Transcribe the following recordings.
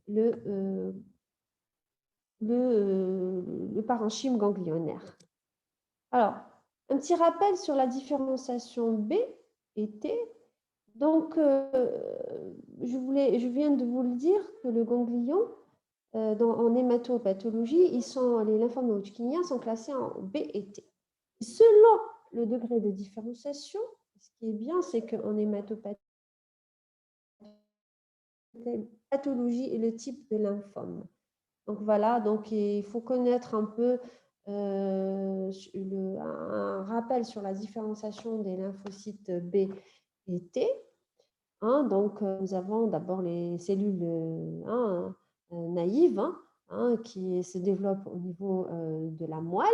le parenchyme ganglionnaire. Alors, un petit rappel sur la différenciation B et T. Donc, je viens de vous le dire que le ganglion, en hématopathologie, les lymphomes hodgkiniens sont classés en B et T. Selon le degré de différenciation, ce qui est bien, c'est qu'en hématopathologie et le type de lymphome. Donc voilà, donc il faut connaître un peu un rappel sur la différenciation des lymphocytes B et T. Donc, nous avons d'abord les cellules naïves qui se développent au niveau de la moelle,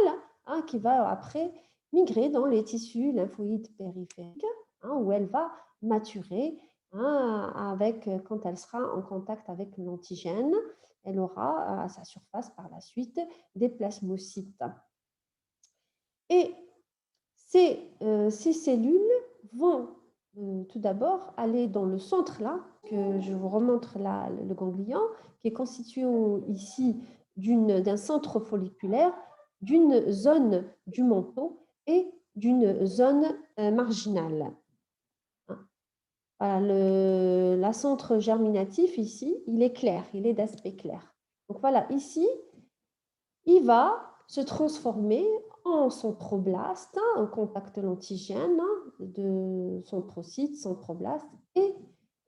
qui va après migrer dans les tissus lymphoïdes périphériques, où elle va maturer quand elle sera en contact avec l'antigène. Elle aura à sa surface par la suite des plasmocytes. Et ces cellules vont tout d'abord aller dans le centre là, que je vous remontre là, le ganglion, qui est constitué ici d'un centre folliculaire, d'une zone du manteau et d'une zone marginale. Voilà, la centre germinatif ici, il est clair, il est d'aspect clair. Donc voilà, ici, il va se transformer en centroblaste, en contact l'antigène de centrocyte, centroblaste, et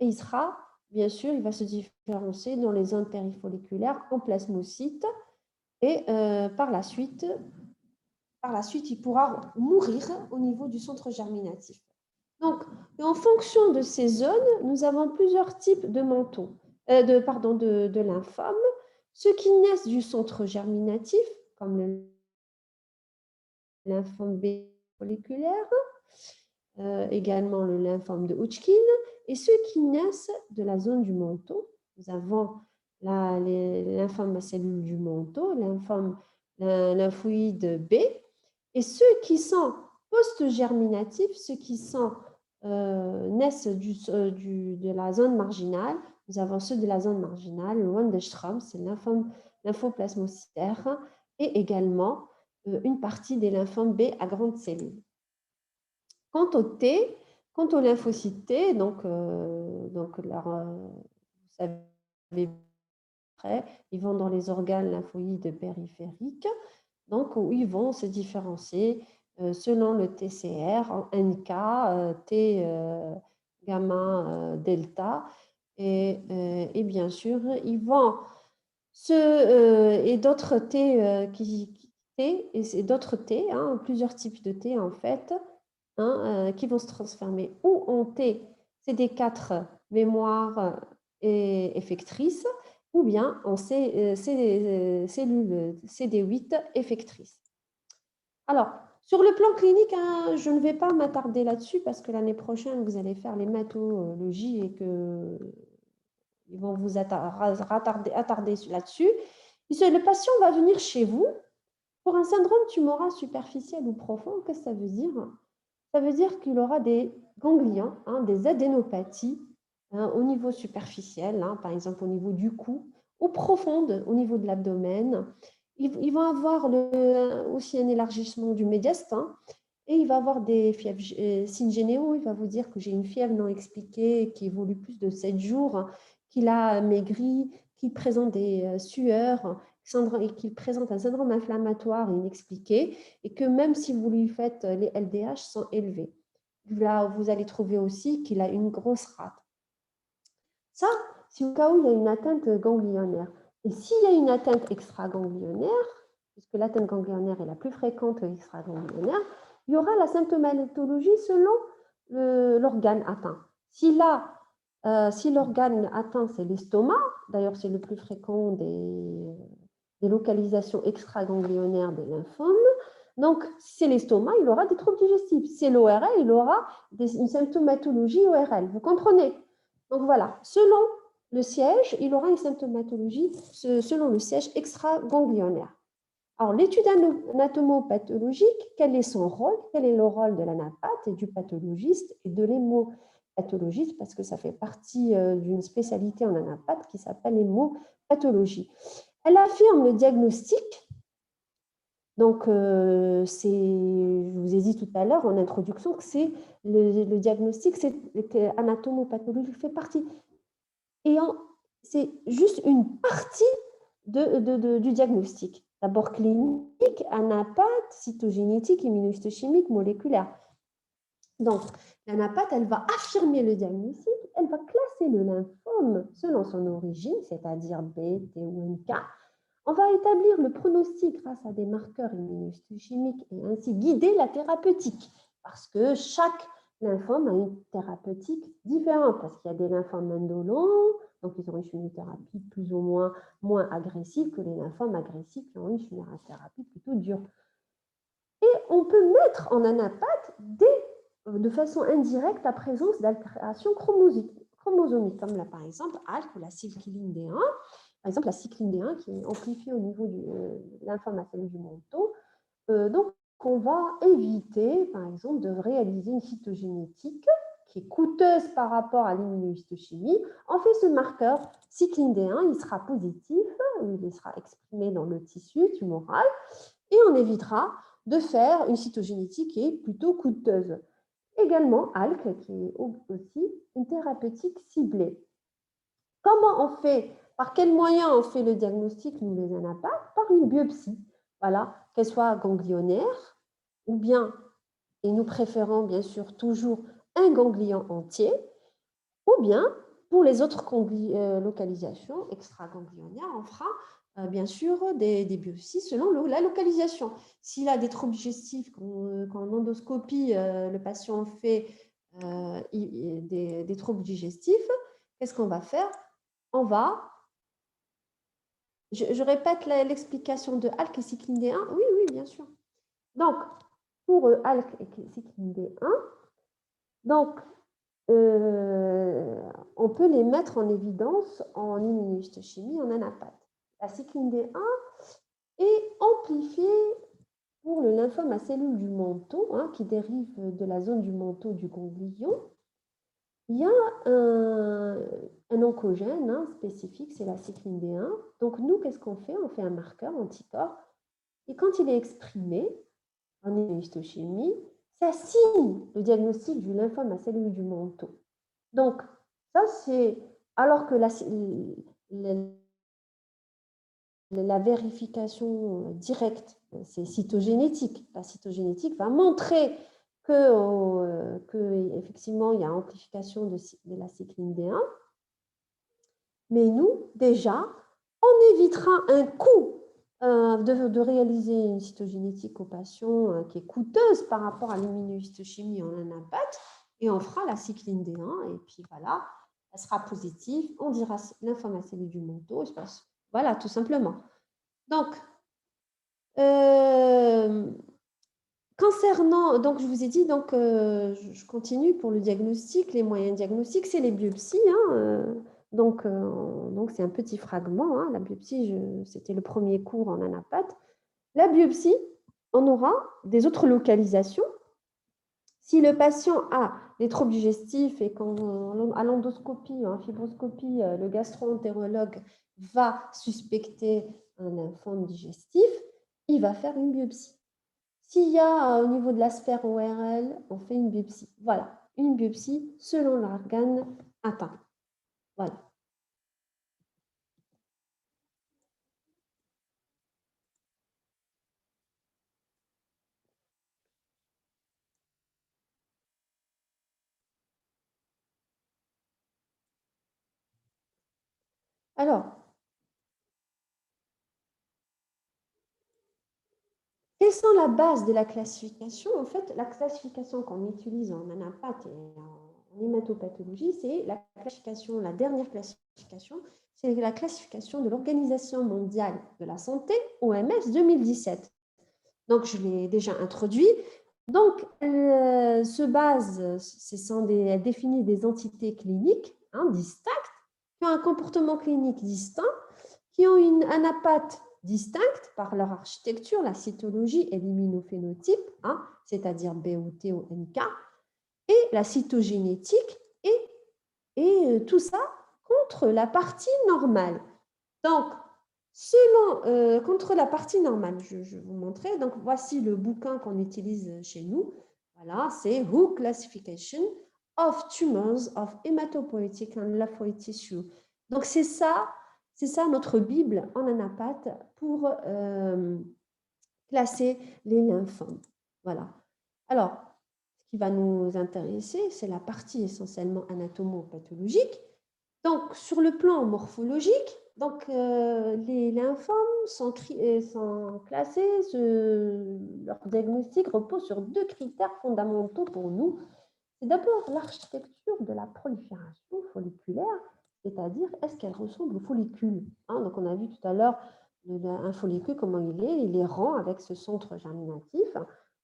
il sera, bien sûr, il va se différencier dans les zones périfolliculaires en plasmocytes, et par la suite, il pourra mourir au niveau du centre germinatif. Donc, en fonction de ces zones, nous avons plusieurs types de manteaux, de lymphomes. Ceux qui naissent du centre germinatif, comme le lymphome B folliculaire, également le lymphome de Hodgkin, et ceux qui naissent de la zone du manteau. Nous avons les lymphomes à cellules du manteau, lymphoïde B, et ceux qui sont post-germinatifs, ceux qui naissent de la zone marginale. Nous avons ceux de la zone marginale, le Waldenstrom, c'est le lymphoplasmocytaire, et également une partie des lymphomes B à grandes cellules. Quant aux lymphocytes T, vous savez, ils vont dans les organes lymphoïdes périphériques, donc où ils vont se différencier selon le TCR, en NK, T gamma delta, et bien sûr, ils vont et d'autres T et d'autres T, plusieurs types de T en fait, qui vont se transformer ou en T CD4 mémoire et effectrice, ou bien en cellules CD8 effectrices. Alors, sur le plan clinique, je ne vais pas m'attarder là-dessus parce que l'année prochaine, vous allez faire l'hématologie et que ils vont vous attarder là-dessus. Le patient va venir chez vous pour un syndrome tumoral superficiel ou profond. Qu'est-ce que ça veut dire? Ça veut dire qu'il aura des ganglions, des adénopathies au niveau superficiel, par exemple au niveau du cou, ou profonde au niveau de l'abdomen. Ils vont avoir aussi un élargissement du médiastin, et il va avoir des fièvres, signes généraux. Il va vous dire que j'ai une fièvre non expliquée qui évolue plus de 7 jours, qu'il a maigri, qu'il présente des sueurs, et qu'il présente un syndrome inflammatoire inexpliqué, et que même si vous lui faites les LDH sont élevés. Là, vous allez trouver aussi qu'il a une grosse rate. Ça, c'est au cas où il y a une atteinte ganglionnaire. Et s'il y a une atteinte extraganglionnaire, puisque l'atteinte ganglionnaire est la plus fréquente que l'extraganglionnaire, il y aura la symptomatologie selon l'organe atteint. Si l'organe atteint, c'est l'estomac, d'ailleurs c'est le plus fréquent des localisations extraganglionnaires des lymphomes. Donc, si c'est l'estomac, il aura des troubles digestifs. Si c'est l'ORL, il aura une symptomatologie ORL. Vous comprenez? Donc voilà, selon le siège, il aura une symptomatologie selon le siège extraganglionnaire. Alors, l'étude anatomopathologique, quel est son rôle? Quel est le rôle de l'anapathe et du pathologiste et de pathologiste parce que ça fait partie d'une spécialité en anapath qui s'appelle l'hémopathologie. Elle affirme le diagnostic. Donc, je vous ai dit tout à l'heure en introduction que c'est le diagnostic, c'est anatomopathologie fait partie. Et c'est juste une partie du diagnostic. D'abord clinique, anapath, cytogénétique, immunohistochimique, moléculaire. Donc, l'anapath, elle va affirmer le diagnostic, elle va classer le lymphome selon son origine, c'est-à-dire B, T ou NK. On va établir le pronostic grâce à des marqueurs immunohistochimiques et ainsi guider la thérapeutique, parce que chaque lymphome a une thérapeutique différente, parce qu'il y a des lymphomes indolents, donc ils ont une chimiothérapie plus ou moins agressive que les lymphomes agressifs qui ont une chimiothérapie plutôt dure. Et on peut mettre en anapath de façon indirecte la présence d'altérations chromosomiques, comme là par exemple ALK ou la cycline D1. Par exemple, la cycline D1 qui est amplifiée au niveau du lymphome à cellules du manteau. Donc, on va éviter, par exemple, de réaliser une cytogénétique qui est coûteuse par rapport à l'immunohistochimie. On fait ce marqueur cycline D1, il sera positif, il sera exprimé dans le tissu tumoral, et on évitera de faire une cytogénétique qui est plutôt coûteuse. Également, ALK, qui est aussi une thérapeutique ciblée. Comment on fait, par quels moyens on fait le diagnostic, nous les anapathes? Par une biopsie, voilà, qu'elle soit ganglionnaire, ou bien, et nous préférons bien sûr toujours un ganglion entier, ou bien, pour les autres localisations extraganglionnaires, on fera bien sûr des biopsies selon la localisation. S'il a des troubles digestifs, quand en endoscopie, le patient fait des troubles digestifs, qu'est-ce qu'on va faire? On va, je répète l'explication de ALK et cycline D1. Oui, oui, bien sûr. Donc, pour ALK et cycline D1, donc, on peut les mettre en évidence en immunohistochimie, en anapath. La cycline D1 est amplifiée pour le lymphome à cellules du manteau, qui dérive de la zone du manteau du ganglion. Il y a un oncogène spécifique, c'est la cycline D1. Donc, nous, qu'est-ce qu'on fait? On fait un marqueur anticorps. Et quand il est exprimé en immunohistochimie, ça signe le diagnostic du lymphome à cellules du manteau. Donc, ça, c'est... Alors que la vérification directe, c'est cytogénétique. La cytogénétique va montrer que effectivement, il y a amplification de la cycline D1. Mais nous, déjà, on évitera un coût de réaliser une cytogénétique aux patients qui est coûteuse par rapport à l'immunohistochimie en anapath, et on fera la cycline D1, et puis voilà, elle sera positive, on dira lymphome à cellules du manteau, voilà, tout simplement. Donc, concernant, donc je vous ai dit, donc je continue pour le diagnostic, les moyens diagnostiques, c'est les biopsies, donc c'est un petit fragment, la biopsie, c'était le premier cours en anapath. La biopsie, on aura des autres localisations. Si le patient a des troubles digestifs et qu'à l'endoscopie, en fibroscopie, le gastro-entérologue va suspecter un lymphome digestif, il va faire une biopsie. S'il y a au niveau de la sphère ORL, on fait une biopsie. Voilà, une biopsie selon l'organe atteint. Voilà. Alors, quelles sont la base de la classification? En fait, la classification qu'on utilise en anapath et en hématopathologie, c'est la classification, la dernière classification, c'est la classification de l'Organisation mondiale de la santé, OMS 2017. Donc, je l'ai déjà introduit. Donc, elle se base, elle définit des entités cliniques distinctes, qui ont un comportement clinique distinct, qui ont une anapath distincte par leur architecture, la cytologie et l'immunophénotype, c'est-à-dire BOT ou NK, et la cytogénétique et tout ça contre la partie normale. Donc, contre la partie normale, je vais vous montrer. Donc, voici le bouquin qu'on utilise chez nous. Voilà, c'est Who Classification of Tumors of Hematopoietic and Lymphoid Tissue. Donc, c'est ça notre Bible en anapath pour classer les lymphomes. Voilà. Alors, ce qui va nous intéresser, c'est la partie essentiellement anatomo-pathologique. Donc, sur le plan morphologique, donc, les lymphomes sont classés, leur diagnostic repose sur 2 critères fondamentaux pour nous. C'est d'abord l'architecture de la prolifération folliculaire, c'est-à-dire est-ce qu'elle ressemble au follicule. Donc, on a vu tout à l'heure un follicule, comment il est rond avec ce centre germinatif.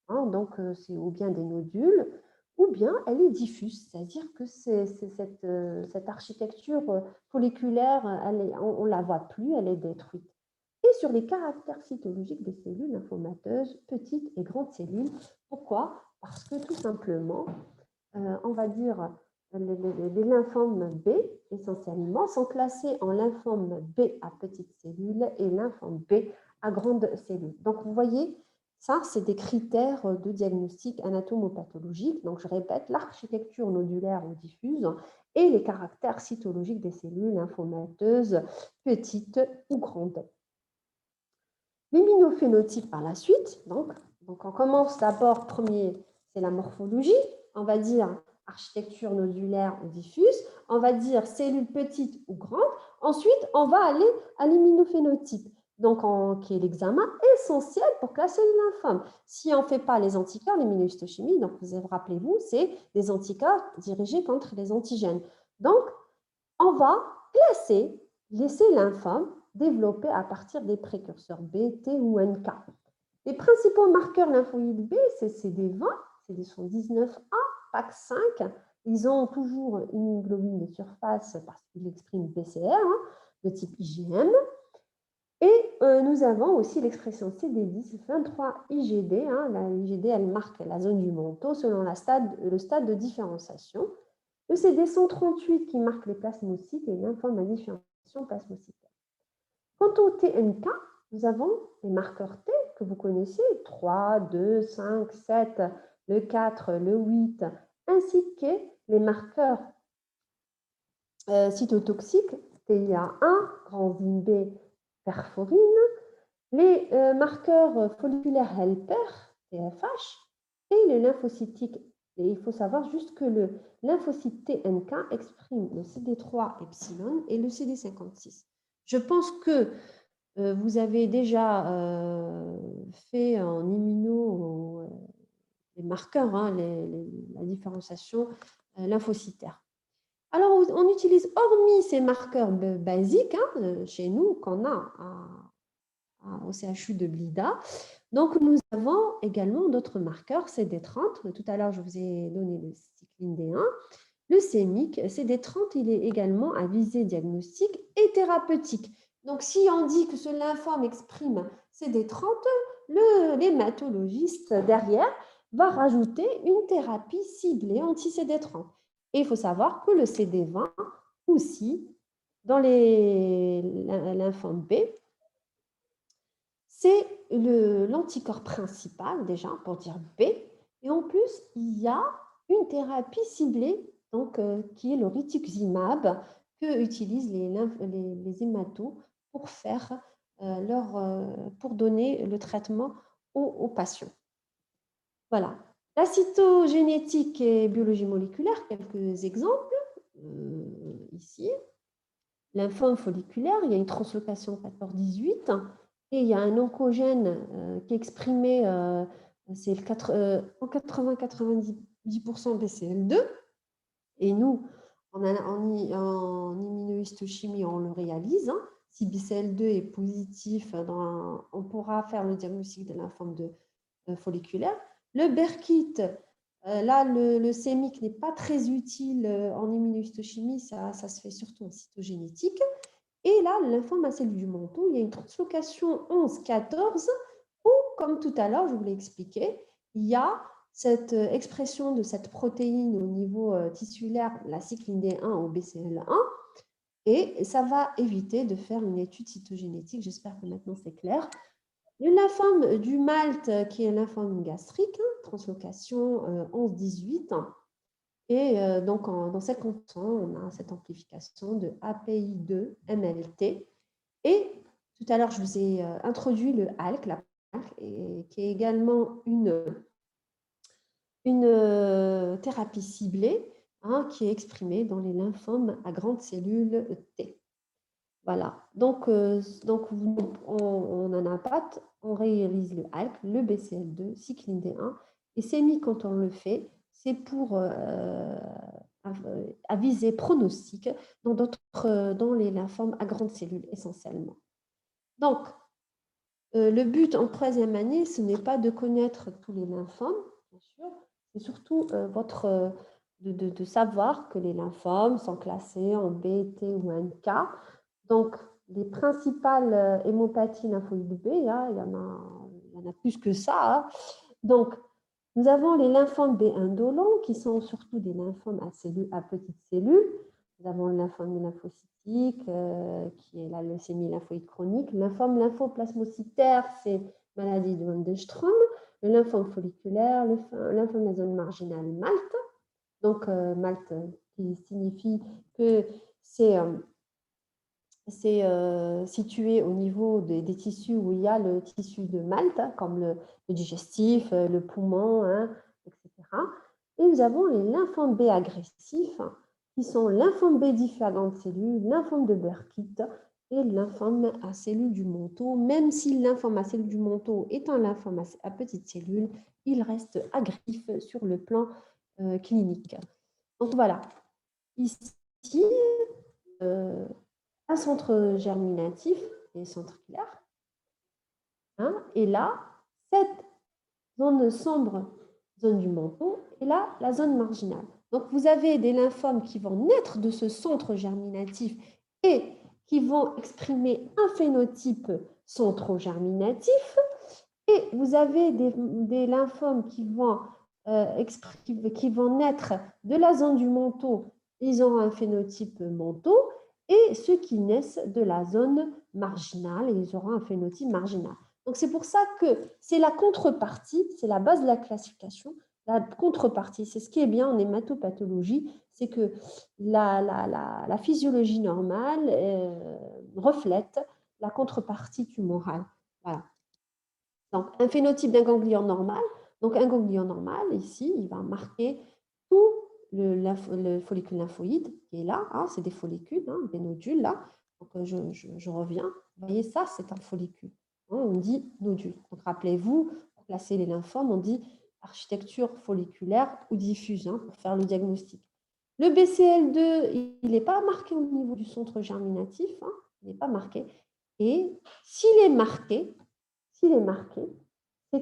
Donc, c'est ou bien des nodules, ou bien elle est diffuse, c'est-à-dire que cette architecture folliculaire, on ne la voit plus, elle est détruite. Et sur les caractères cytologiques des cellules lymphomateuses, petites et grandes cellules. Pourquoi? Parce que tout simplement, on va dire, les lymphomes B, essentiellement, sont classés en lymphome B à petites cellules et lymphome B à grandes cellules. Donc, vous voyez, ça, c'est des critères de diagnostic anatomopathologique. Donc, je répète, l'architecture nodulaire ou diffuse et les caractères cytologiques des cellules lymphomateuses, petites ou grandes. L'immunophénotype par la suite, donc on commence d'abord, premier, c'est la morphologie, on va dire architecture nodulaire ou diffuse, on va dire cellules petites ou grandes, ensuite on va aller à l'immunophénotype, donc qui est l'examen essentiel pour classer les lymphomes. Si on ne fait pas les anticorps, l'immunohistochimie, donc rappelez-vous, c'est des anticorps dirigés contre les antigènes. Donc, on va classer ces lymphomes développés à partir des précurseurs B, T ou NK. Les principaux marqueurs lymphoïdes B, c'est CD20, CD119A, PAC5. Ils ont toujours une globine de surface parce qu'ils expriment BCR, de type IgM. Et nous avons aussi l'expression CD10, 23 IgD. La IgD, elle marque la zone du manteau selon le stade de différenciation. Le CD138 qui marque les plasmocytes et les lymphomes à différenciation plasmocytaire. Quant au TNK, nous avons les marqueurs T que vous connaissez, 3, 2, 5, 7, le 4, le 8, ainsi que les marqueurs cytotoxiques, TIA1, granzyme B, perforine, les marqueurs folliculaires helper, TFH, et les lymphocytiques. Et il faut savoir juste que le lymphocyte TNK exprime le CD3 epsilon et le CD56. Je pense que vous avez déjà fait en immuno les marqueurs, la différenciation lymphocytaire. Alors, on utilise, hormis ces marqueurs basiques chez nous, qu'on a au CHU de Blida, donc nous avons également d'autres marqueurs, CD30. Tout à l'heure, je vous ai donné le cycline D1. Le sémique, CD30, il est également à visée diagnostique et thérapeutique. Donc, si on dit que ce lymphome exprime CD30, l'hématologiste derrière va rajouter une thérapie ciblée anti-CD30. Et il faut savoir que le CD20 aussi, dans les lymphomes B, c'est l'anticorps principal, déjà, pour dire B. Et en plus, il y a une thérapie ciblée, donc, qui est le rituximab, que utilisent les hématos pour pour donner le traitement aux patients. Voilà. La cytogénétique et biologie moléculaire, quelques exemples. Ici, lymphome folliculaire, il y a une translocation 14-18 et il y a un oncogène qui est exprimé, c'est en 80-90% BCL2. Et nous, en immunohistochimie, on le réalise. Si BCL2 est positif, on pourra faire le diagnostic de lymphome folliculaire. Le Berkit, là, le sémique n'est pas très utile en immunohistochimie, ça se fait surtout en cytogénétique. Et là, le lymphome à cellules du manteau, il y a une translocation 11-14 où, comme tout à l'heure, je vous l'ai expliqué, il y a cette expression de cette protéine au niveau tissulaire, la cycline D1 au BCL1, et ça va éviter de faire une étude cytogénétique. J'espère que maintenant c'est clair. Le lymphome du Malte, qui est un lymphome gastrique, translocation 11-18, et donc dans cette condition, on a cette amplification de API2 MLT. Et tout à l'heure, je vous ai introduit le ALK, qui est également une thérapie ciblée qui est exprimée dans les lymphomes à grandes cellules T. Voilà, donc on en impacte, on réalise le ALK, le BCL2, cycline D1, et CMI, quand on le fait, c'est pour aviser pronostic dans les lymphomes à grandes cellules essentiellement. Donc, le but en troisième année, ce n'est pas de connaître tous les lymphomes, bien sûr, c'est surtout de savoir que les lymphomes sont classés en B, T ou NK. Donc, les principales hémopathies lymphoïdes B, il y en a plus que ça. Hein. Donc, nous avons les lymphomes B indolents, qui sont surtout des lymphomes à petites cellules. Nous avons le lymphome lymphocytique, qui est la leucémie lymphoïde chronique. Le lymphome lymphoplasmocytaire, c'est maladie de Waldenström. Le lymphome folliculaire, le lymphome de la zone marginale MALT. Donc, MALT, qui signifie que c'est situé au niveau des tissus où il y a le tissu de Malte, comme le digestif, le poumon, etc. Et nous avons les lymphomes B agressifs, qui sont lymphome B diffus à grande cellule, lymphome de Burkitt et lymphome à cellules du manteau. Même si le lymphome à cellules du manteau est un lymphome à petites cellules, il reste agressif sur le plan clinique. Donc voilà, ici, un centre germinatif et centriculaire. Et là, cette zone sombre, zone du manteau, et là, la zone marginale. Donc, vous avez des lymphomes qui vont naître de ce centre germinatif et qui vont exprimer un phénotype centrogerminatif. Et vous avez des lymphomes qui vont naître de la zone du manteau. Ils ont un phénotype manteau. Et ceux qui naissent de la zone marginale, ils auront un phénotype marginal. Donc, c'est pour ça que c'est la contrepartie, c'est la base de la classification. La contrepartie, c'est ce qui est bien en hématopathologie, c'est que la physiologie normale reflète la contrepartie tumorale. Voilà. Donc, un phénotype d'un ganglion normal. Donc, un ganglion normal, ici, il va marquer tout le follicule lymphoïde qui est là. C'est des follicules, des nodules là. Donc, je reviens. Vous voyez, ça, c'est un follicule. On dit nodule. Donc, rappelez-vous, pour classer les lymphomes, on dit architecture folliculaire ou diffuse pour faire le diagnostic. Le BCL2, il n'est pas marqué au niveau du centre germinatif. Il n'est pas marqué. Et s'il est marqué, c'est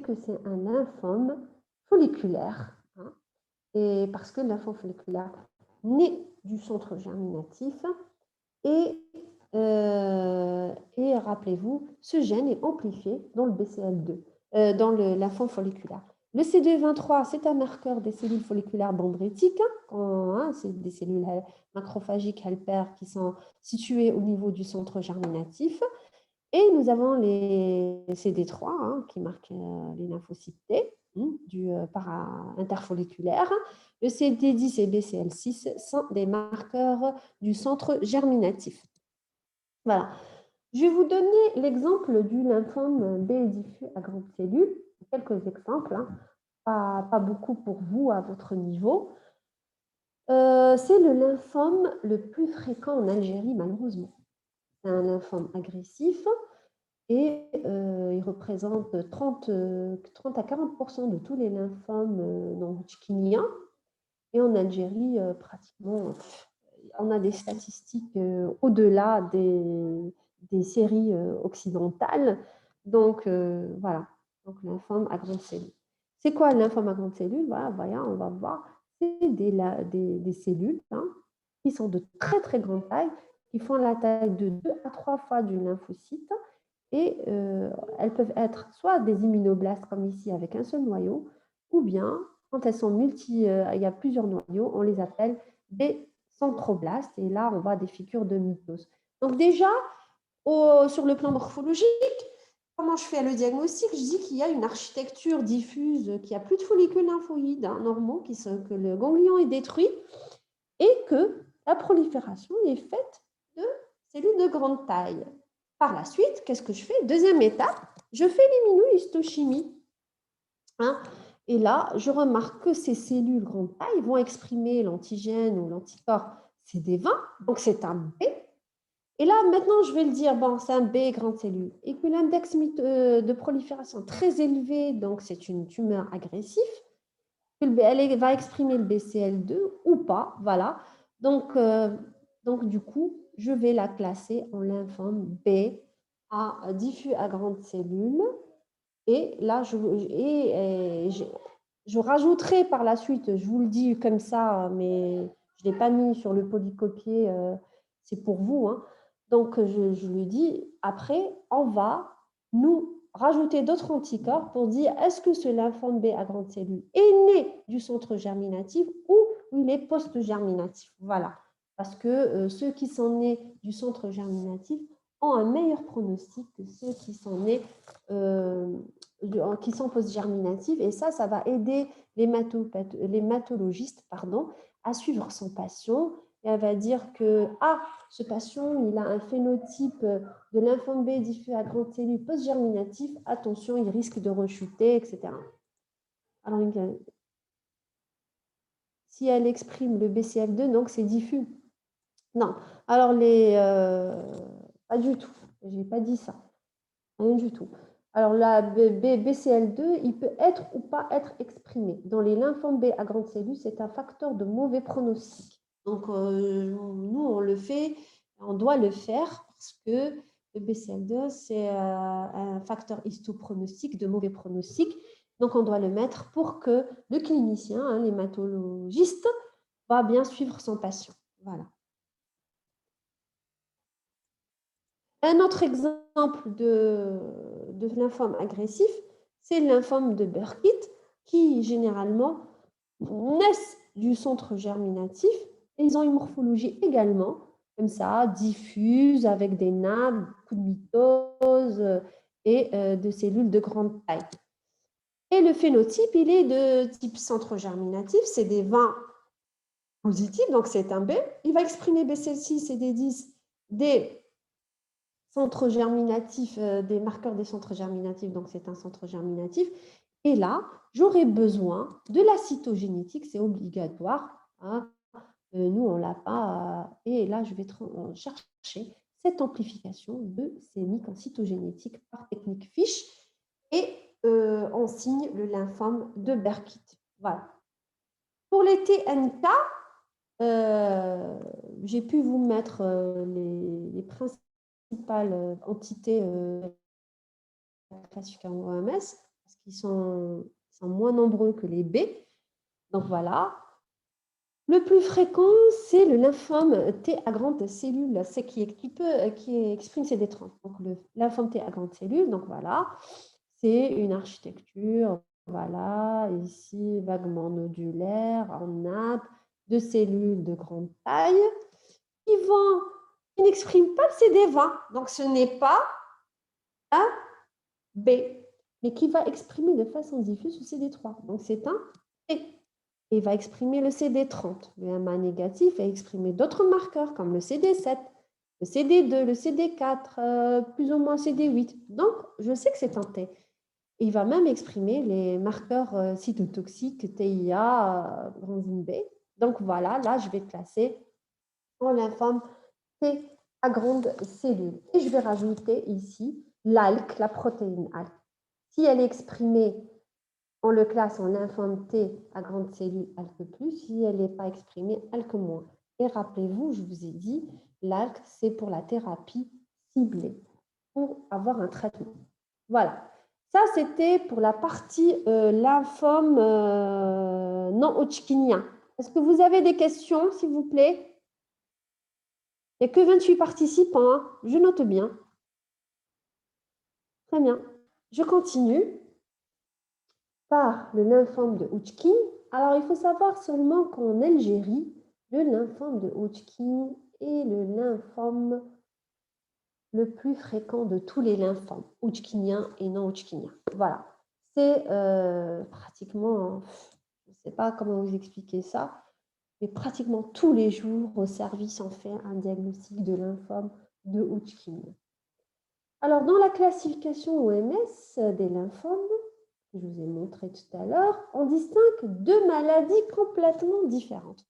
que c'est un lymphome folliculaire. Et parce que le lymphome folliculaire naît du centre germinatif. Et rappelez-vous, ce gène est amplifié dans le BCL2, dans le lymphome folliculaire. Le CD23, c'est un marqueur des cellules folliculaires dendritiques. C'est des cellules macrophagiques helper qui sont situées au niveau du centre germinatif. Et nous avons les CD3 qui marquent les lymphocytes T du para-interfolliculaire. Le CD10 et BCL6 sont des marqueurs du centre germinatif. Voilà. Je vais vous donner l'exemple du lymphome B diffus à grande cellule. Quelques exemples, pas beaucoup pour vous à votre niveau. C'est le lymphome le plus fréquent en Algérie, malheureusement. C'est un lymphome agressif et il représente 30 à 40% de tous les lymphomes non-hodgkiniens. Et en Algérie, pratiquement, on a des statistiques au-delà des séries occidentales. Donc, voilà. Donc, lymphome à grande cellule. C'est quoi le lymphome à grande cellule? Voilà, on va voir. C'est des cellules qui sont de très, très grande taille, qui font la taille de 2 à 3 fois du lymphocyte. Et elles peuvent être soit des immunoblastes, comme ici, avec un seul noyau, ou bien Quand elles sont il y a plusieurs noyaux, on les appelle des centroblastes. Et là, on voit des figures de mitose. Donc déjà, sur le plan morphologique, comment je fais le diagnostic? Je dis qu'il y a une architecture diffuse, qu'il n'y a plus de follicules lymphoïdes normaux, que le ganglion est détruit et que la prolifération est faite de cellules de grande taille. Par la suite, qu'est-ce que je fais? Deuxième étape, je fais l'immunohistochimie. Hein? Et là, je remarque que ces cellules grande taille vont exprimer l'antigène ou l'anticorps CD20, donc c'est un B. Et là, maintenant, je vais le dire, bon, c'est un B grande cellule. Et que l'index de prolifération très élevé, donc c'est une tumeur agressive. Elle va exprimer le BCL2 ou pas, voilà. Donc du coup, je vais la classer en lymphome B à diffus à grande cellule. Et là, je rajouterai par la suite, je vous le dis comme ça, mais je ne l'ai pas mis sur le polycopier, c'est pour vous. Hein. Donc, je lui dis, après, on va nous rajouter d'autres anticorps pour dire est-ce que ce lymphome B à grande cellule est né du centre germinatif ou il est post-germinatif. Voilà. Parce que ceux qui sont nés du centre germinatif ont un meilleur pronostic que ceux qui sont nés qui sont post-germinatifs. Et ça va aider les matologistes à suivre son patient. Et elle va dire que ce patient, il a un phénotype de lymphome B diffus à grande cellule post-germinatif. Attention, il risque de rechuter, etc. Alors, si elle exprime le BCL2, donc c'est diffus. Non. Alors, pas du tout. Je n'ai pas dit ça. Rien du tout. Alors, la BCL2, il peut être ou pas être exprimé. Dans les lymphomes B à grande cellule, c'est un facteur de mauvais pronostic. Donc, nous, on doit le faire parce que le BCL2, c'est un facteur histopronostic, de mauvais pronostic. Donc, on doit le mettre pour que le clinicien, l'hématologiste, va bien suivre son patient. Voilà. Un autre exemple de lymphome agressif, c'est le lymphome de Burkitt, qui généralement naissent du centre germinatif. Et ils ont une morphologie également, comme ça, diffuse, avec des nappes, beaucoup de mitose et de cellules de grande taille. Et le phénotype, il est de type centre germinatif, c'est des 20 positifs, donc c'est un B. Il va exprimer BCL6 et des 10 des centres germinatifs, des marqueurs des centres germinatifs, donc c'est un centre germinatif. Et là, j'aurai besoin de la cytogénétique, c'est obligatoire. Hein. Nous, on ne l'a pas. Et là, je vais chercher cette amplification de sémique en cytogénétique par technique FISH et on signe le lymphome de Burkitt. Voilà. Pour les TNK, j'ai pu vous mettre les principales entités classifiées en OMS, parce qu'ils sont moins nombreux que les B. Donc voilà. Le plus fréquent, c'est le lymphome T à grande cellule, c'est qui exprime CD30. Donc le lymphome T à grande cellule, donc voilà, c'est une architecture, voilà, ici vaguement nodulaire, en nappe, de cellules de grande taille, qui n'expriment pas le CD20. Donc ce n'est pas un B, mais qui va exprimer de façon diffuse le CD3. Donc c'est un T. Et va exprimer le CD30. Le MA négatif va exprimer d'autres marqueurs comme le CD7, le CD2, le CD4, plus ou moins CD8. Donc, je sais que c'est un T. Il va même exprimer les marqueurs cytotoxiques TIA, granzyme B. Donc voilà, là, je vais classer en lymphome T à grande cellule. Et je vais rajouter ici l'ALK, la protéine ALK. Si elle est exprimée, on le classe en lymphome T à grande cellule ALK+, si elle n'est pas exprimée, ALK-. Et rappelez-vous, je vous ai dit, l'ALK, c'est pour la thérapie ciblée, pour avoir un traitement. Voilà. Ça, c'était pour la partie lymphome non hodgkinien. Est-ce que vous avez des questions, s'il vous plaît? Il n'y a que 28 participants, hein. Je note bien. Très bien. Je continue par le lymphome de Hodgkin. Alors, il faut savoir seulement qu'en Algérie, le lymphome de Hodgkin est le lymphome le plus fréquent de tous les lymphomes, hodgkiniens et non hodgkiniens. Voilà. C'est pratiquement, je ne sais pas comment vous expliquer ça, mais pratiquement tous les jours au service, on fait un diagnostic de lymphome de Hodgkin. Alors, dans la classification OMS des lymphomes, que je vous ai montré tout à l'heure, on distingue deux maladies complètement différentes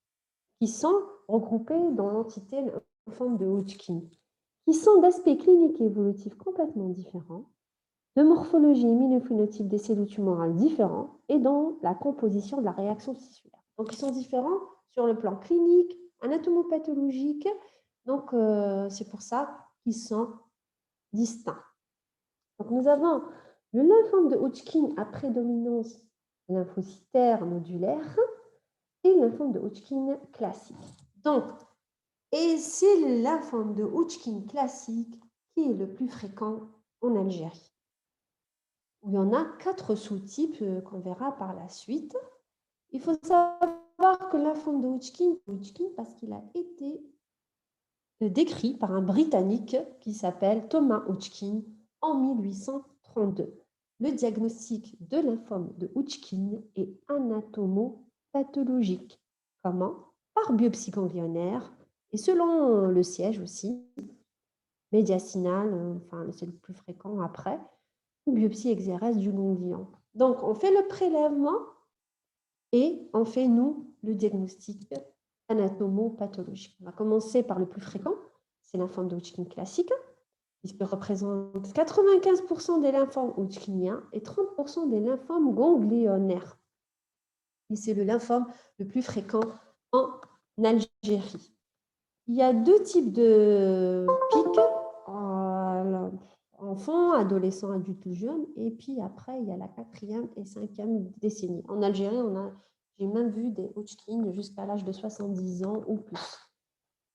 qui sont regroupées dans l'entité lymphome de Hodgkin, qui sont d'aspect clinique et évolutif complètement différents, de morphologie immunophénotype des cellules tumorales différents et dans la composition de la réaction tissulaire. Donc, ils sont différents sur le plan clinique, anatomopathologique. Donc, c'est pour ça qu'ils sont distincts. Donc, nous avons le lymphome de Hodgkin à prédominance lymphocytaire nodulaire et le lymphome de Hodgkin classique. Donc, et c'est le lymphome de Hodgkin classique qui est le plus fréquent en Algérie, où il y en a 4 sous-types qu'on verra par la suite. Il faut savoir que le lymphome de Hodgkin parce qu'il a été décrit par un Britannique qui s'appelle Thomas Hodgkin en 1832. Le diagnostic de lymphome de Hodgkin est anatomopathologique. Comment? Par biopsie ganglionnaire et selon le siège aussi, médiastinal, enfin c'est le plus fréquent après, ou biopsie exérèse du ganglion. Donc on fait le prélèvement et on fait, nous, le diagnostic anatomopathologique. On va commencer par le plus fréquent, c'est lymphome de Hodgkin classique, puisqu'il représente 95% des lymphomes hodgkiniens et 30% des lymphomes ganglionnaires. Et c'est le lymphome le plus fréquent en Algérie. Il y a 2 types de pics, enfants, adolescents, adultes, jeunes, et puis après, il y a la 4e et 5e décennie. En Algérie, j'ai même vu des Hodgkin jusqu'à l'âge de 70 ans ou plus.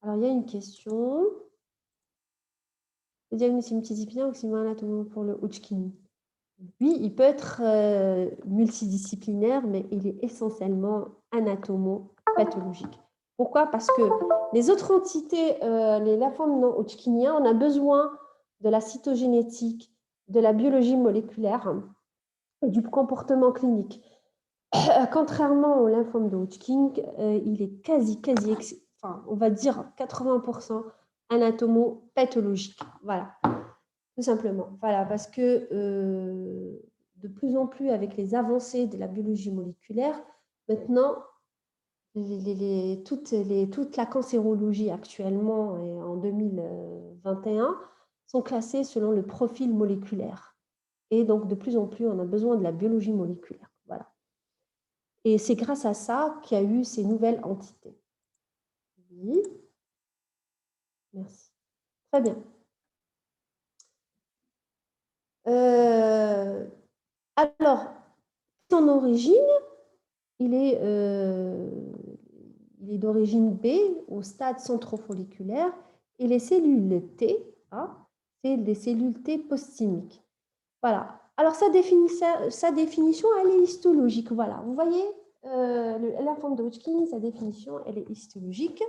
Alors, il y a une question. Le diagnostic multidisciplinaire ou anatomique pour le Hodgkin? Oui, il peut être multidisciplinaire, mais il est essentiellement anatomopathologique. Pourquoi? Parce que les autres entités, les lymphomes non hodgkiniens, on a besoin de la cytogénétique, de la biologie moléculaire et du comportement clinique. Contrairement au lymphome de Hodgkin, il est enfin, on va dire 80% anatomopathologique. Voilà, tout simplement. Voilà, parce que de plus en plus, avec les avancées de la biologie moléculaire, maintenant, toute la cancérologie actuellement et en 2021 sont classées selon le profil moléculaire. Et donc, de plus en plus, on a besoin de la biologie moléculaire. Voilà. Et c'est grâce à ça qu'il y a eu ces nouvelles entités. Oui. Merci. Très bien. Alors, son origine, il est d'origine B au stade centrofolliculaire et les cellules T, hein, c'est des cellules T post-thymiques. Voilà. Alors, sa définition, elle est histologique. Voilà. Vous voyez, lymphome de Hodgkin, sa définition, elle est histologique.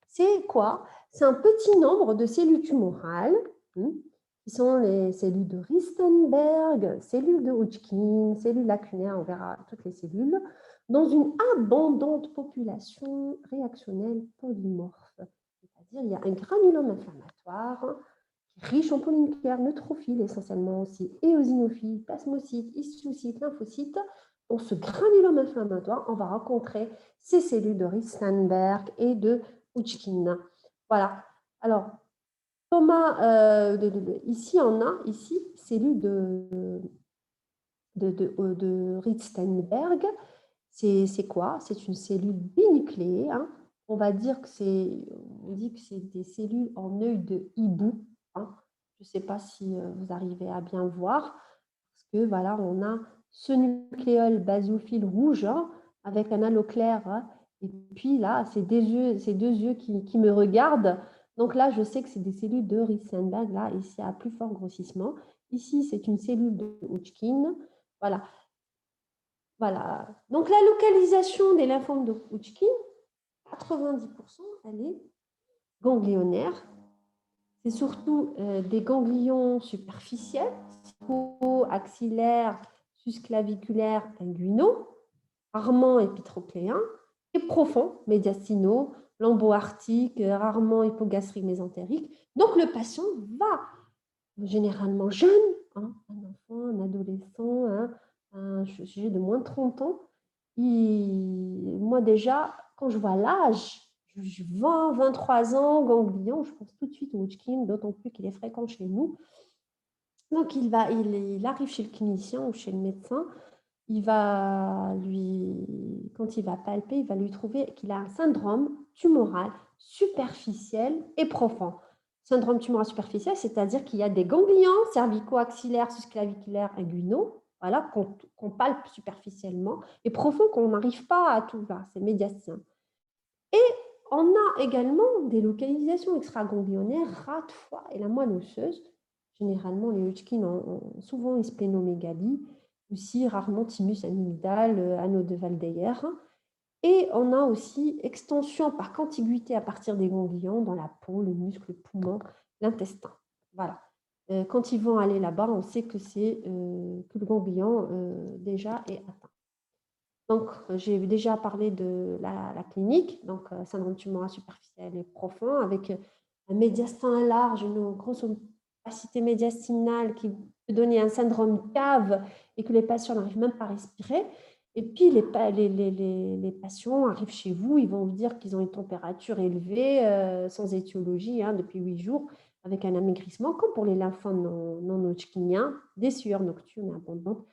C'est quoi? C'est un petit nombre de cellules tumorales, qui sont les cellules de Ristenberg, cellules de Hodgkin, cellules lacunaires, on verra toutes les cellules, dans une abondante population réactionnelle polymorphe. C'est-à-dire, il y a un granulome inflammatoire riche en polynucléaires, neutrophiles essentiellement aussi, éosinophiles, plasmocytes, histiocytes, lymphocytes. Dans ce granulome inflammatoire, on va rencontrer ces cellules de Ristenberg et de Hodgkin. Voilà. Alors, Thomas, ici, on a ici cellules de Ristenberg. C'est quoi? C'est une cellule binucléée. Hein. On dit que c'est des cellules en œil de hibou. Hein. Je ne sais pas si vous arrivez à bien voir, parce que voilà, on a ce nucléole basophile rouge hein, avec un halo clair. Hein, et puis là, c'est ces deux yeux qui me regardent. Donc là, je sais que c'est des cellules de Ristenberg, là, ici à plus fort grossissement. Ici, c'est une cellule de Hodgkin. Voilà. Voilà. Donc, la localisation des lymphomes de Hodgkin, 90%, elle est ganglionnaire. C'est surtout des ganglions superficiels, axillaires, susclaviculaires, inguinaux, rarement épitrocléens, et profonds, médiastinaux, lambo-arctiques, rarement hypogastriques mésentériques. Donc, le patient va généralement jeune, hein, un enfant, un adolescent, hein, un sujet de moins de 30 ans. Moi déjà, quand je vois l'âge, 20, 23 ans, ganglion, je pense tout de suite au Hodgkin, d'autant plus qu'il est fréquent chez nous. Donc il arrive chez le clinicien ou chez le médecin, quand il va palper, il va lui trouver qu'il a un syndrome tumoral superficiel et profond. Syndrome tumoral superficiel, c'est-à-dire qu'il y a des ganglions cervico-axillaires, susclaviculaires, inguinaux, voilà, qu'on palpe superficiellement, et profond qu'on n'arrive pas à tout voir, c'est médiastin. Et on a également des localisations extraganglionnaires, rate, foie et la moelle osseuse. Généralement, les Hodgkin ont souvent une splénomégalie, aussi rarement thymus amygdale, anneau de Waldeyer. Et on a aussi extension par contiguïté à partir des ganglions dans la peau, le muscle, le poumon, l'intestin. Voilà. Quand ils vont aller là-bas, on sait que que le ganglion déjà est atteint. Donc, j'ai déjà parlé de la clinique, donc syndrome tumoral superficiel et profond, avec un médiastin large, une grosse opacité médiastinale qui peut donner un syndrome cave et que les patients n'arrivent même pas à respirer. Et puis, les patients arrivent chez vous, ils vont vous dire qu'ils ont une température élevée, sans étiologie, hein, depuis 8 jours, avec un amaigrissement, comme pour les lymphomes non hodgkiniens, des sueurs nocturnes abondantes.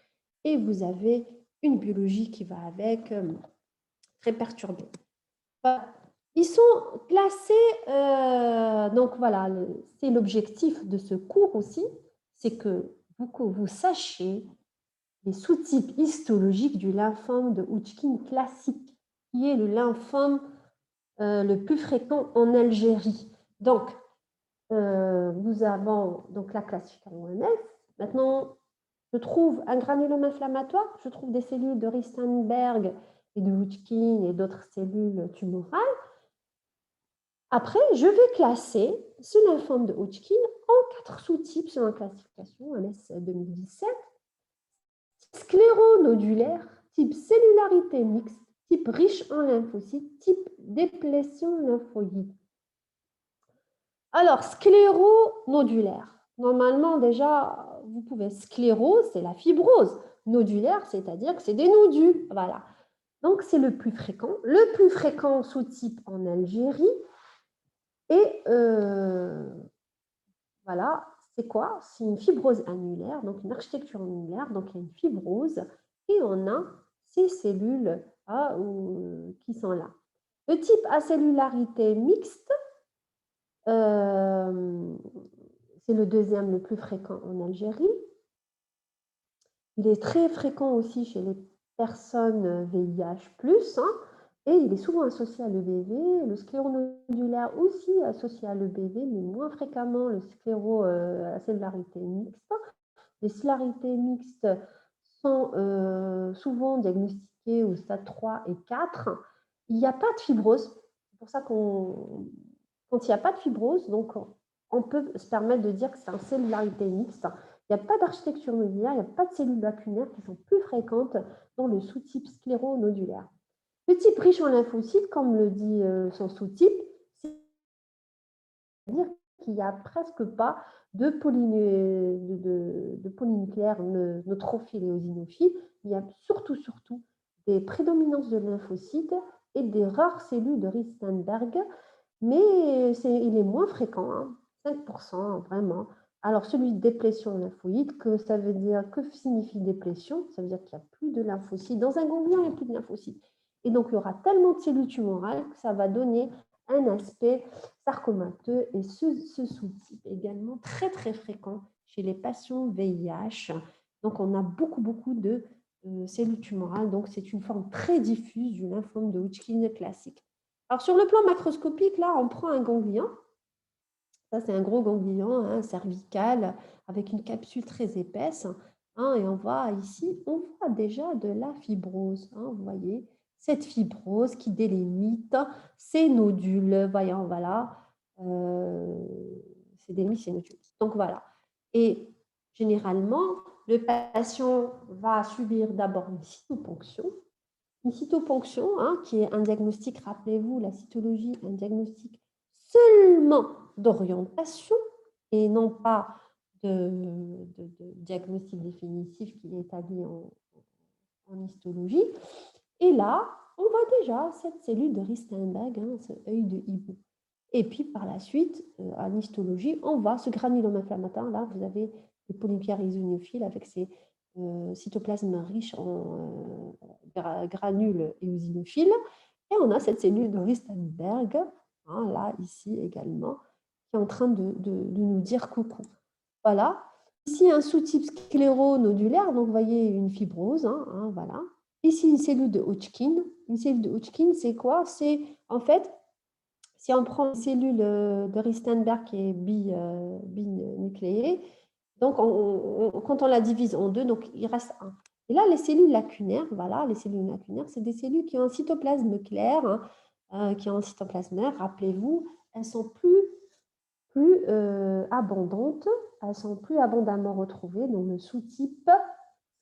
Et vous avez une biologie qui va avec, très perturbée. Ils sont classés, donc voilà, c'est l'objectif de ce cours aussi, c'est que vous sachiez les sous-types histologiques du lymphome de Hodgkin classique, qui est le lymphome le plus fréquent en Algérie. Donc, nous avons donc la classification OMS. Maintenant, je trouve un granulome inflammatoire, je trouve des cellules de Ristenberg et de Hodgkin et d'autres cellules tumorales. Après, je vais classer ce lymphome de Hodgkin en 4 sous-types selon la classification OMS 2017. Scléronodulaire, type cellularité mixte, type riche en lymphocytes, type déplétion lymphoïde. Alors, scléronodulaire. Normalement, déjà, vous pouvez sclérose, c'est la fibrose. Nodulaire, c'est-à-dire que c'est des nodules. Voilà. Donc, c'est le plus fréquent. Le plus fréquent sous-type en Algérie. Et voilà, c'est quoi? C'est une fibrose annulaire, donc une architecture annulaire. Donc, il y a une fibrose et on a ces cellules qui sont là. Le type acellularité mixte, c'est le deuxième le plus fréquent en Algérie. Il est très fréquent aussi chez les personnes VIH+, hein, et il est souvent associé à l'EBV. Le scléronodulaire aussi associé à l'EBV, mais moins fréquemment le scléro-acellularité mixte. Les cellularités mixtes sont souvent diagnostiquées au stade 3 et 4. Il n'y a pas de fibrose. C'est pour ça quand il n'y a pas de fibrose, donc on peut se permettre de dire que c'est une cellularité mixte. Il n'y a pas d'architecture nodulaire, il n'y a pas de cellules lacunaires qui sont plus fréquentes dans le sous-type scléronodulaire. Le type riche en lymphocytes, comme le dit son sous-type, c'est-à-dire qu'il n'y a presque pas de polynucléaires neutrophiles et eosinophiles. Il y a surtout des prédominances de lymphocytes et des rares cellules de Ristenberg, mais il est moins fréquent, hein, 5% vraiment. Alors, celui de déplétion lymphoïde, ça veut dire, que signifie déplétion? Ça veut dire qu'il n'y a plus de lymphocytes. Dans un ganglion, il n'y a plus de lymphocytes. Et donc, il y aura tellement de cellules tumorales que ça va donner un aspect sarcomateux. Et ce sous-type également très, très fréquent chez les patients VIH. Donc, on a beaucoup de cellules tumorales. Donc, c'est une forme très diffuse du lymphome de Hodgkin classique. Alors, sur le plan macroscopique, là, on prend un ganglion. Ça, c'est un gros ganglion, hein, cervical, avec une capsule très épaisse. hein, et on voit ici, on voit déjà de la fibrose. Hein, vous voyez, cette fibrose qui délimite ces nodules. Voyons, voilà. C'est délimite ces nodules. Donc voilà. Et généralement, le patient va subir d'abord une cytoponction. Une cytoponction, hein, qui est un diagnostic, rappelez-vous, la cytologie, un diagnostic seulement d'orientation et non pas de diagnostic définitif qui est établi en histologie. Et là, on voit déjà cette cellule de Ristenberg, hein, ce œil de hibou. Et puis par la suite, en histologie, on voit ce granulome inflammatoire. Là, vous avez les polypierres isoniophiles avec ces cytoplasmes riches en granules éosinophiles. Et on a cette cellule de Ristenberg, hein, là, ici également, qui est en train de nous dire coucou. Voilà. Ici, un sous-type scléronodulaire, donc vous voyez une fibrose, hein, voilà. Ici, une cellule de Hodgkin. Une cellule de Hodgkin, c'est quoi? C'est en fait, si on prend une cellule de Ristenberg qui est binucléée, donc quand on la divise en deux, donc il reste un. Et là, les cellules lacunaires, voilà, les cellules lacunaires, c'est des cellules qui ont un cytoplasme clair, hein, qui ont un cytoplasme clair. Rappelez-vous, elles sont plus abondantes, elles sont plus abondamment retrouvées dans le sous-type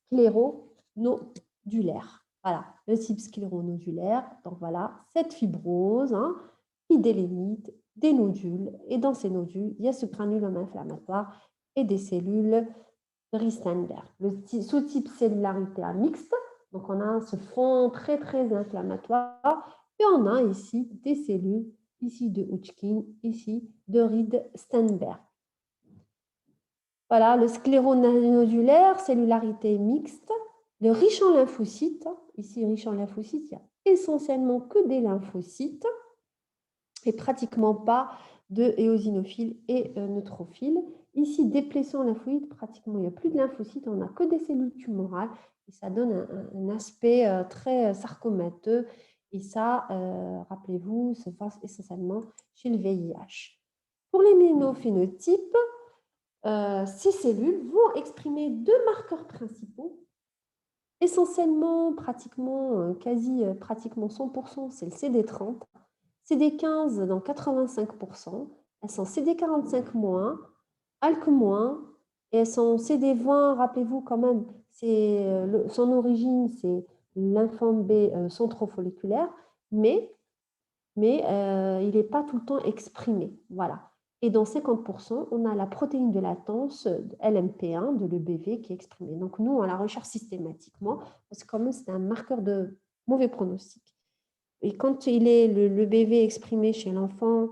scléronodulaire. Voilà, le type scléronodulaire. Donc voilà, cette fibrose, hein, qui délimite des nodules. Et dans ces nodules, il y a ce granulome inflammatoire et des cellules de Ristenberg. Le sous-type cellularité mixte, donc on a ce fond très très inflammatoire, et on a ici des cellules, ici de Hodgkin, ici de Ristenberg. Voilà, le scléronodulaire, cellularité mixte, le riche en lymphocytes, ici riche en lymphocytes, il y a essentiellement que des lymphocytes et pratiquement pas de éosinophiles et neutrophiles. Ici, déplaçant lymphoïde, pratiquement il n'y a plus de lymphocytes, on n'a que des cellules tumorales et ça donne un aspect très sarcomateux. Et ça, rappelez-vous, se passe essentiellement chez le VIH. Pour les ménophénotypes, ces cellules vont exprimer deux marqueurs principaux. Essentiellement, pratiquement, pratiquement 100%, c'est le CD30. CD15 dans 85%. Elles sont CD45-, ALK-, et elles sont CD20, rappelez-vous quand même, son origine, c'est lymphome B centrofolliculaire, mais il n'est pas tout le temps exprimé. Voilà. Et dans 50%, on a la protéine de latence LMP1 de l'EBV qui est exprimée. Donc nous, on la recherche systématiquement parce que quand même, c'est un marqueur de mauvais pronostic. Et quand il est le BV exprimé chez l'enfant,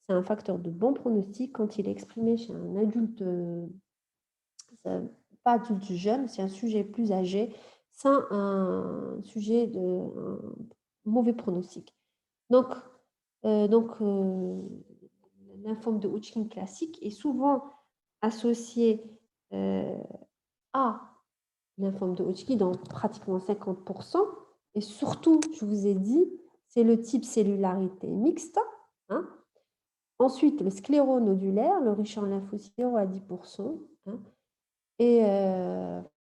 c'est un facteur de bon pronostic. Quand il est exprimé chez un adulte, pas adulte jeune, c'est un sujet plus âgé, c'est un sujet de un mauvais pronostic. Donc lymphome de Hodgkin classique est souvent associé à lymphome de Hodgkin dans pratiquement 50%. Et surtout, je vous ai dit, c'est le type cellularité mixte. Hein. Ensuite, le scléronodulaire, le riche en lymphocytes, 0 à 10%. Hein. Et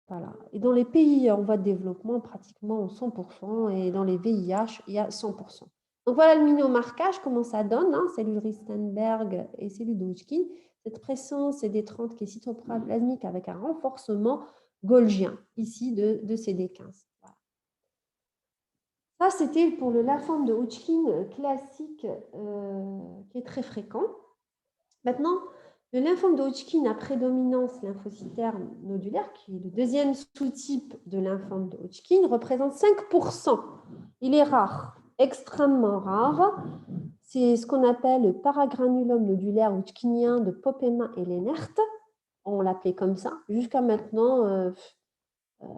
voilà. Et dans les pays en voie de développement, pratiquement 100%. Et dans les VIH, il y a 100%. Donc voilà le mini-marquage, comment ça donne, hein, cellule Ristenberg et cellule de Hodgkin. Cette présence CD30 qui est cytoplasmique avec un renforcement golgien, ici de CD15. Voilà. Ça, c'était pour le lymphome de Hodgkin classique qui est très fréquent. Maintenant, le lymphome de Hodgkin à prédominance lymphocytaire nodulaire, qui est le deuxième sous-type de lymphome de Hodgkin, représente 5%. Il est rare, extrêmement rare. C'est ce qu'on appelle le paragranulome nodulaire hodgkinien de Popema et Lenert. On l'appelait comme ça. Jusqu'à maintenant,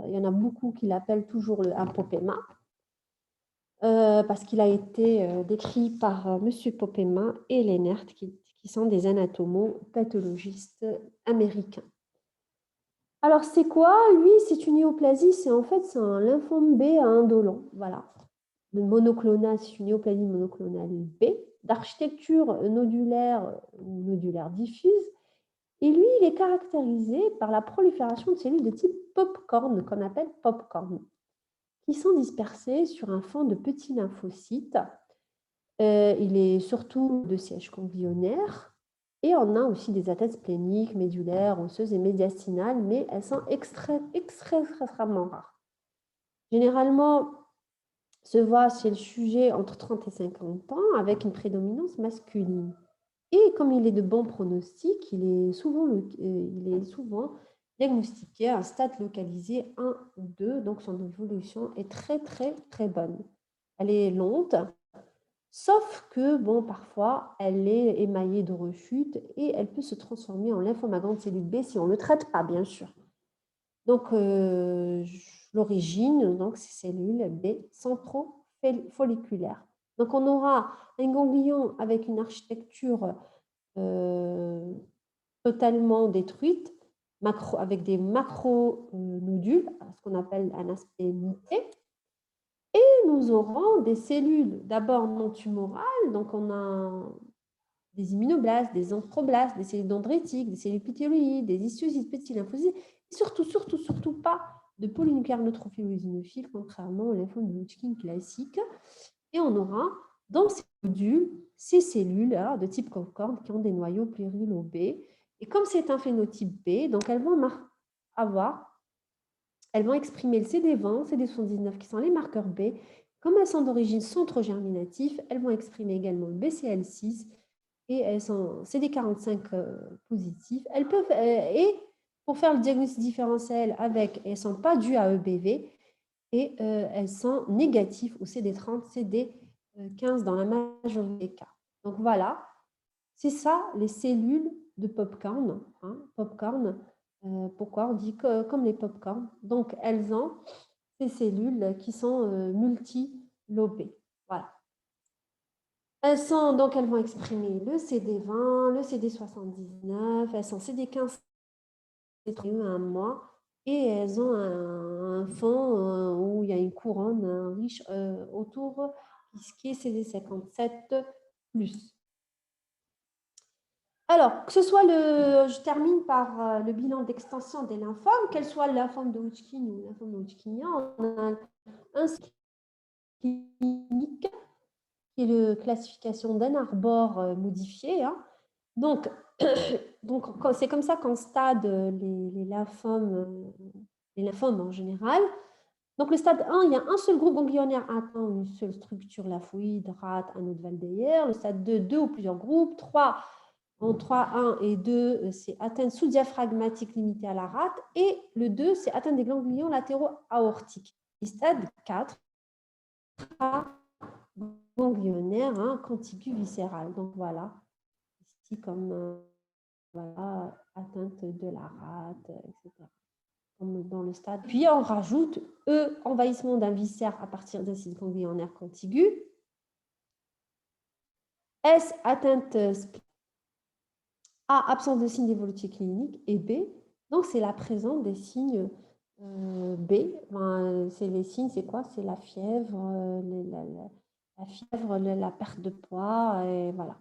il y en a beaucoup qui l'appellent toujours un Popema. Parce qu'il a été décrit par M. Popema et Lenert, qui sont des anatomopathologistes américains. Alors, c'est quoi? Lui, c'est une néoplasie, c'est un lymphome B indolent. Voilà. Le monoclonal, c'est une néoplasie monoclonale B, d'architecture nodulaire ou nodulaire diffuse. Et lui, il est caractérisé par la prolifération de cellules de type popcorn, qu'on appelle popcorn, qui sont dispersées sur un fond de petits lymphocytes. Il est surtout de siège ganglionnaire. Et on a aussi des atteintes spléniques, médulaires, osseuses et médiastinales, mais elles sont extrêmement rares. Généralement, se voit chez le sujet entre 30 et 50 ans avec une prédominance masculine. Et comme il est de bon pronostic, il est souvent diagnostiqué à un stade localisé 1 ou 2, donc son évolution est très bonne. Elle est lente, sauf que, bon, parfois, elle est émaillée de rechutes et elle peut se transformer en lymphome à grande cellule B si on ne le traite pas, bien sûr. Donc, l'origine, donc, ces cellules B centrofolliculaires. Donc, on aura un ganglion avec une architecture totalement détruite, avec des macronodules, ce qu'on appelle un aspect muté. Et nous aurons des cellules d'abord non tumorales, donc on a des immunoblastes, des anthroblastes, des cellules dendritiques, des cellules épithéloïdes, des histiocytes, petits lymphocytes, et surtout pas de polynucléaires neutrophiles ou eosinophiles, contrairement au lymphome de Hodgkin classique. Et on aura dans ces nodules ces cellules de type concorde qui ont des noyaux plurilobatés. Et comme c'est un phénotype B, donc elles vont exprimer le CD20, CD79 qui sont les marqueurs B. Comme elles sont d'origine centrogerminative, elles vont exprimer également le BCL6 et elles sont CD45 positifs. Elles peuvent, et pour faire le diagnostic différentiel avec, elles ne sont pas dues à EBV et elles sont négatives au CD30, CD15 dans la majorité des cas. Donc voilà, c'est ça les cellules de popcorn. Popcorn, pourquoi on dit comme les popcorn. Donc elles ont ces cellules qui sont multilobées. Voilà. Elles vont exprimer le CD20, le CD79, elles sont CD15 un mois et elles ont un fond où il y a une couronne riche autour qui est CD57+. Alors, que ce soit je termine par le bilan d'extension des lymphomes, qu'elle soit le lymphome de Hodgkin ou le lymphome de Hodgkinien, on a un clinique qui est la classification d'un arbore modifié. Donc, c'est comme ça qu'on stade les lymphomes en général. Donc, le stade 1, il y a un seul groupe ganglionnaire atteint, une seule structure lymphoïde, rate, anneau de Valdeyer. Le stade 2, deux ou plusieurs groupes. 3, en 3, 1 et 2, c'est atteinte sous-diaphragmatique limitée à la rate. Et le 2, c'est atteinte des ganglions latéraux aortiques. Et stade 4, ganglionnaire, contigu viscéral. Donc, voilà, ici comme voilà, atteinte de la rate, etc. Dans le stade. Puis on rajoute E, envahissement d'un viscère à partir d'un site ganglionnaire contigu. S, atteinte A, absence de signes d'évolution clinique. Et B, donc c'est la présence des signes B. C'est les signes, c'est quoi? C'est la fièvre, la perte de poids, et voilà.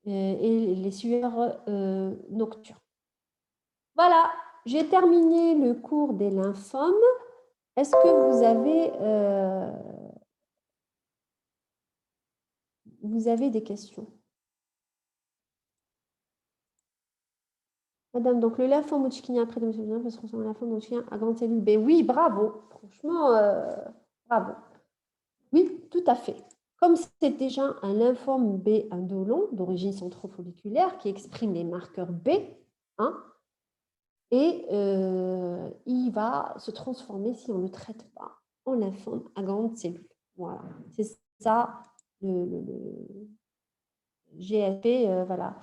Et les sueurs nocturnes. Voilà, j'ai terminé le cours des lymphomes. Est-ce que vous avez des questions? Madame, donc le lymphome hodgkinien après domicile peut se transformer en lymphome hodgkinien à grande cellule B. Oui, bravo. Franchement, bravo. Oui, tout à fait. Comme c'est déjà un lymphome B indolent d'origine centrofolliculaire qui exprime les marqueurs B, et il va se transformer, si on ne le traite pas, en lymphome à grande cellule. Voilà, c'est ça le GFP, voilà.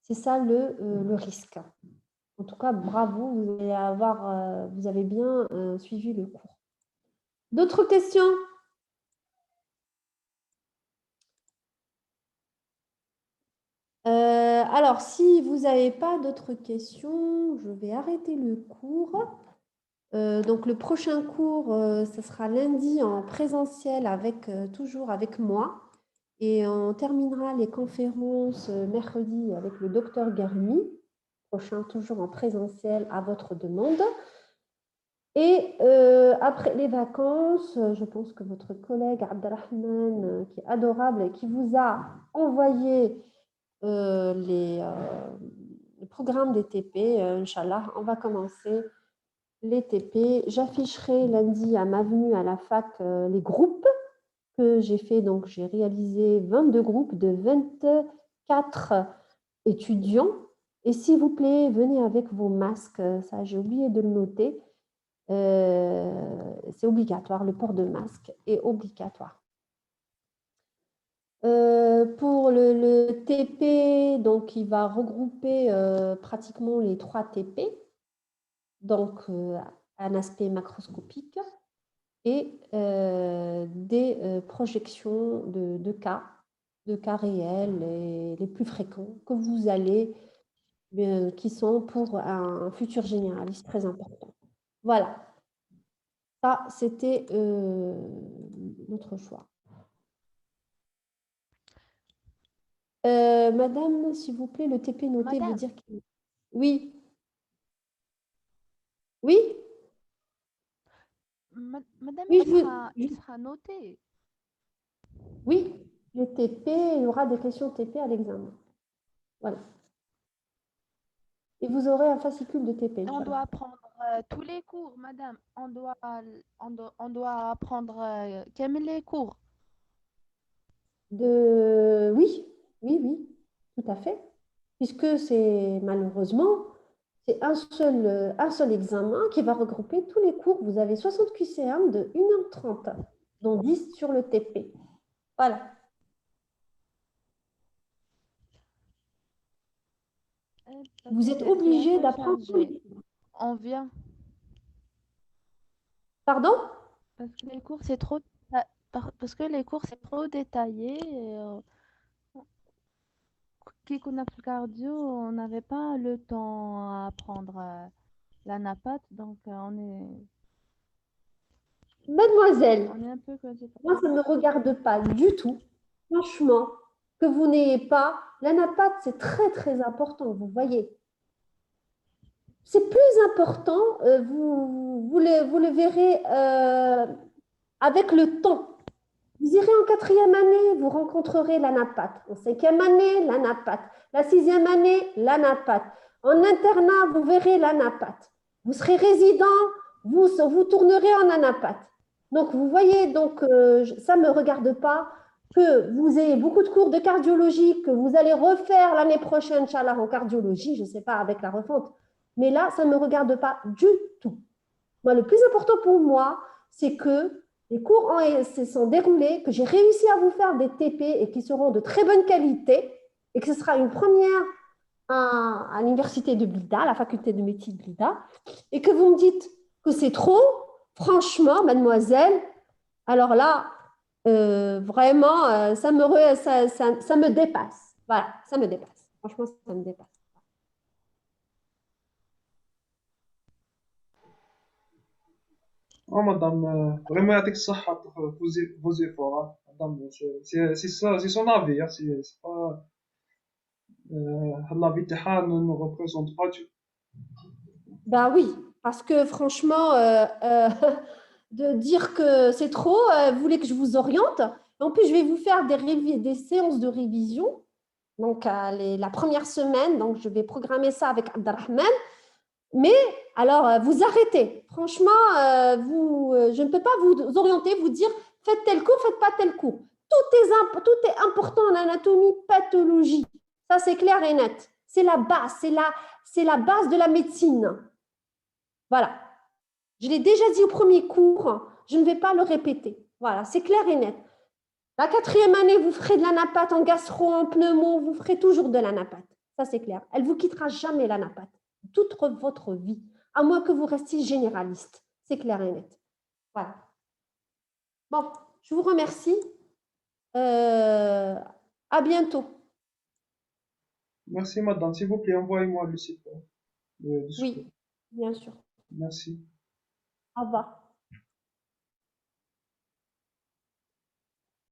C'est ça le risque. En tout cas, bravo, vous avez bien suivi le cours. D'autres questions? Alors, si vous n'avez pas d'autres questions, je vais arrêter le cours. Donc, le prochain cours, ce sera lundi en présentiel toujours avec moi. Et on terminera les conférences mercredi avec le docteur Garni. prochain, toujours en présentiel à votre demande. Et après les vacances, je pense que votre collègue Abdelrahman, qui est adorable et qui vous a envoyé le programme des TP, Inch'Allah, on va commencer les TP. J'afficherai lundi à ma venue à la fac les groupes que j'ai fait. Donc, j'ai réalisé 22 groupes de 24 étudiants. Et s'il vous plaît, venez avec vos masques. Ça, j'ai oublié de le noter. C'est obligatoire, le port de masque est obligatoire. Pour le TP, donc il va regrouper pratiquement les 3 TP, donc un aspect macroscopique et des projections de cas réels et les plus fréquents que vous allez, qui sont pour un futur généraliste très important. Voilà. Ça, c'était notre choix. Madame, s'il vous plaît, le TP noté veut Madame, dire qu'il... Oui. Oui. madame, Oui, il sera noté. oui, les TP, il y aura des questions TP à l'examen. Voilà. Et vous aurez un fascicule de TP, On Inch'Allah. doit apprendre tous les cours, madame. On doit apprendre les cours. Oui, oui, oui, tout à fait. Puisque c'est malheureusement, c'est un seul examen qui va regrouper tous les cours. Vous avez 60 QCM de 1h30, dont 10 sur le TP. Voilà. Parce Vous êtes que c'est un obligé peu d'apprendre tous les chargé. cours. On vient Pardon? parce que les cours c'est trop parce que les cours c'est trop détaillé. Qui qu'on a le cardio, on n'avait pas le temps à apprendre la napate, donc Mademoiselle, on est un peu comme moi, ça ne me regarde pas du tout. Franchement, que vous n'ayez pas. L'anapathe, c'est très, très important, vous voyez. C'est plus important, vous le verrez avec le temps. Vous irez en quatrième année, vous rencontrerez l'anapathe. En cinquième année, l'anapathe. La sixième année, l'anapathe. En internat, vous verrez l'anapathe. Vous serez résident, vous tournerez en anapathe. Donc, vous voyez, donc, ça ne me regarde pas que vous ayez beaucoup de cours de cardiologie que vous allez refaire l'année prochaine, Inch'Allah, en cardiologie, je ne sais pas, avec la refonte. Mais là, ça ne me regarde pas du tout. Moi, le plus important pour moi, c'est que les cours se sont déroulés, que j'ai réussi à vous faire des TP et qui seront de très bonne qualité et que ce sera une première à l'université de Blida, à la faculté de médecine de Blida, et que vous me dites que c'est trop, franchement, mademoiselle, alors là, vraiment, ça me dépasse. Voilà, ça me dépasse. Franchement, ça me dépasse. Oh, madame, vraiment, يعطيك الصحة pour vos efforts, hein. Madame, c'est ça, c'est son avis, hein. C'est pas, l'avis تاعها ne représente pas du. Ben oui, parce que franchement, de dire que c'est trop, vous voulez que je vous oriente. En plus, je vais vous faire des séances de révision. Donc, la première semaine, donc je vais programmer ça avec Abdelrahman. Mais alors, vous arrêtez. Franchement, je ne peux pas vous orienter, vous dire faites tel cours, faites pas tel cours. Tout est important en anatomie, pathologie. Ça, c'est clair et net. C'est la base, c'est la base de la médecine. Voilà. Je l'ai déjà dit au premier cours, je ne vais pas le répéter. Voilà, c'est clair et net. La quatrième année, vous ferez de l'anapathe en gastro, en pneumo, vous ferez toujours de l'anapathe. Ça, c'est clair. Elle ne vous quittera jamais, l'anapathe, toute votre vie, à moins que vous restiez généraliste. C'est clair et net. Voilà. Bon, je vous remercie. À bientôt. Merci, madame. S'il vous plaît, envoyez-moi le site de ce cours. Oui, bien sûr. Merci. Au revoir.